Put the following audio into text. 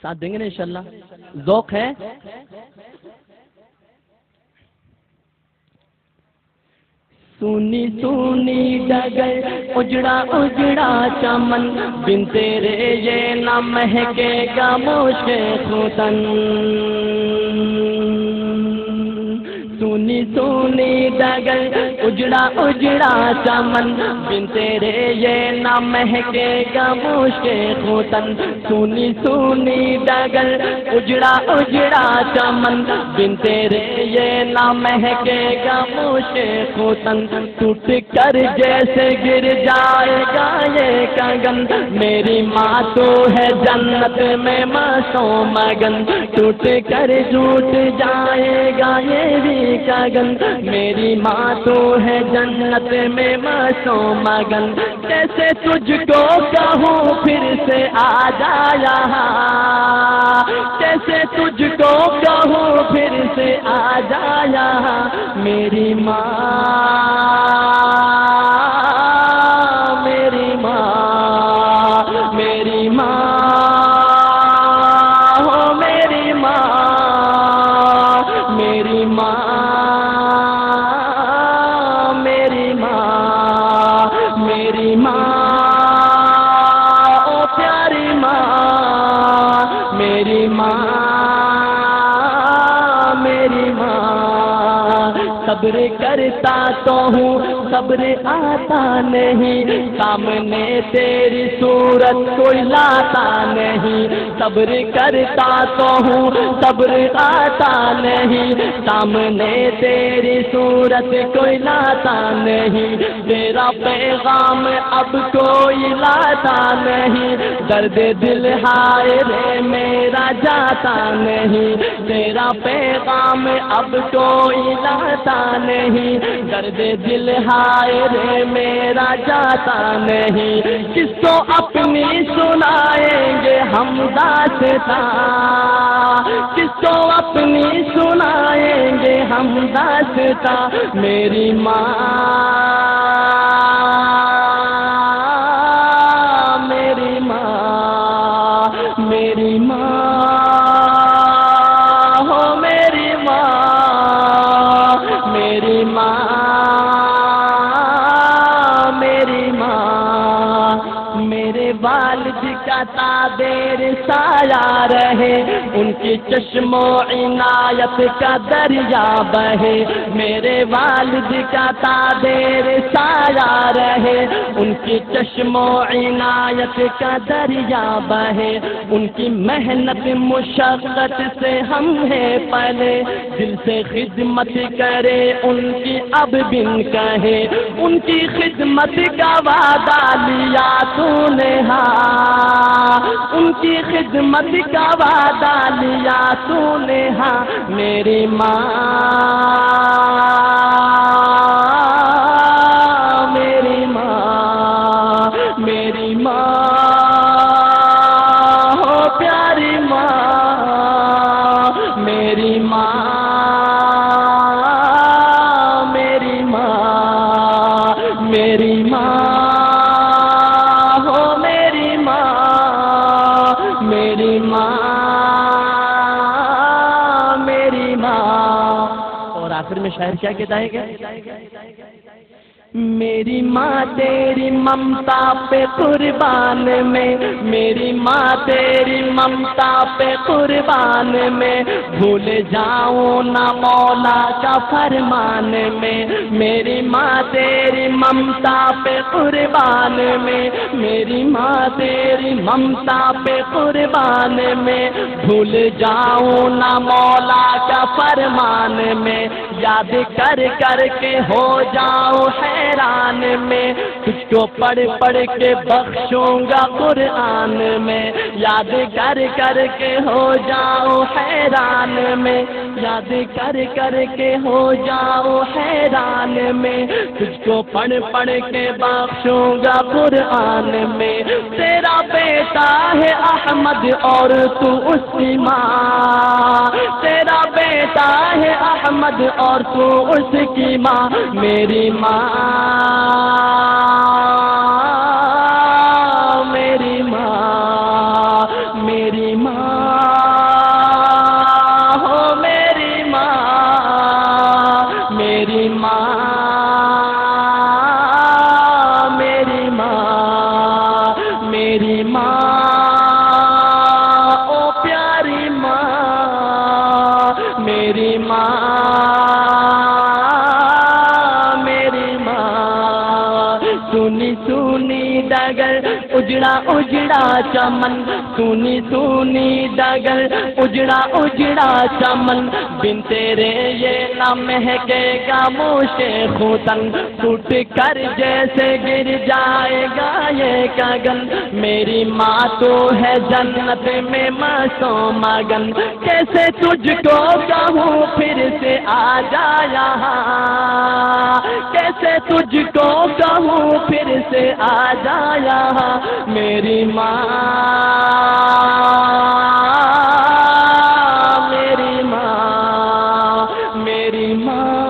ساتھ دیں گے نا انشاءاللہ؟ ذوق ہے؟ سونی سونی ڈگر اجڑا اجڑا چمن، بن تیرے یہ نہ مہکے گا مشک ختن۔ سونی سونی ڈگر اجڑا اجڑا چمن، بن تیرے یہ نہ مہکے گا مشک ختن۔ سونی سونی ڈگر اجڑا اجڑا چمن، بن تیرے یہ نہ مہکے گا مشک ختن۔ ٹوٹ کر جیسے گر جائے گا یہ کنگن، میری ماں تو ہے جنت میں مستوں مگن۔ ٹوٹ کر ٹوٹ جائے گا یہ بھی کنگن، میری ماں تو ہے جنت میں مستوں مگن۔ کیسے تجھ کو کہوں پھر سے آ جا یہاں، کیسے تجھ کو کہوں پھر سے آ جا یہاں، میری ماں میری ماں میری ماں ہو میری ماں میری ماں میری ماں میری ماں او پیاری ماں میری ماں میری ماں۔ صبر کرتا تو ہوں صبر آتا نہیں، سامنے تیری صورت کوئی لاتا نہیں۔ صبر کرتا تو ہوں صبر آتا نہیں، سامنے تیری صورت کوئی لاتا نہیں۔ تیرا پیغام اب کوئی لاتا نہیں، درد دل ہائے رے میرا جاتا نہیں۔ تیرا پیغام اب کوئی لاتا نہیں، درد دل ہائے رے میرا جاتا نہیں۔ کس کو اپنی سنائیں گے ہم داستاں، کس کو اپنی سنائیں گے ہم داستاں، میری ماں میری ماں میری ماں ہو میری ماں میری ماں میری ماں۔ میرے والد کا تابیر سایہ رہے، ان کی چشم و عنایت کا دریا بہے۔ میرے والد کا تابیر سایہ رہے، ان کی چشم و عنایت کا دریا بہے۔ ان کی محنت مشقت سے ہم ہیں پلے، دل سے خدمت کرے ان کی اب بن کہے۔ ان کی خدمت کا وعدہ لیا تو نے ہاں، ان کی خدمت کا وعدہ لیا تو نے ہاں، میری ماں میری ماں میری ماں ہو پیاری ماں میری ماں میری ماں میری ماں ہو میری ماں میری ماں میری ماں۔ اور آخر میں شاعر کیا کہتا ہے کہ میری ماں تیری ممتا پہ قربان میں، میری ماں تیری ممتا پہ قربان میں، بھول جاؤں نہ مولا کا فرمان میں۔ میری ماں تیری ممتا پہ قربان میں، میری ماں تیری ممتا پہ قربان میں، بھول جاؤں نہ مولا کا فرمان میں۔ یاد کر کر کے ہو جاؤں حیران میں، تجھ کو پڑھ پڑھ کے بخشوں گا قرآن میں۔ یاد کر کر کے ہو جاؤں حیران میں، یاد کر کر کے ہو جاؤں حیران میں، تجھ کو پڑھ پڑھ کے بخشوں گا قرآن میں۔ تیرا بیٹا ہے احمد اور تو اس کی ماں، تیرا بیٹا ہے احمد اور تو اس کی ماں، میری ماں میری ماں میری ماں اجڑا اجڑا چمن سونی سونی ڈگر اجڑا اجڑا چمن بن تیرے یہ نہ مہکے گا موشے خوتن ٹوٹ کر جیسے گر جائے گا یہ گگن میری ماں تو ہے جنت میں مستو مگن کیسے تجھ کو کہوں پھر سے آ جا یہاں کیسے تجھ کو کہوں پھر سے آ جا یہاں میری ماں میری ماں میری ماں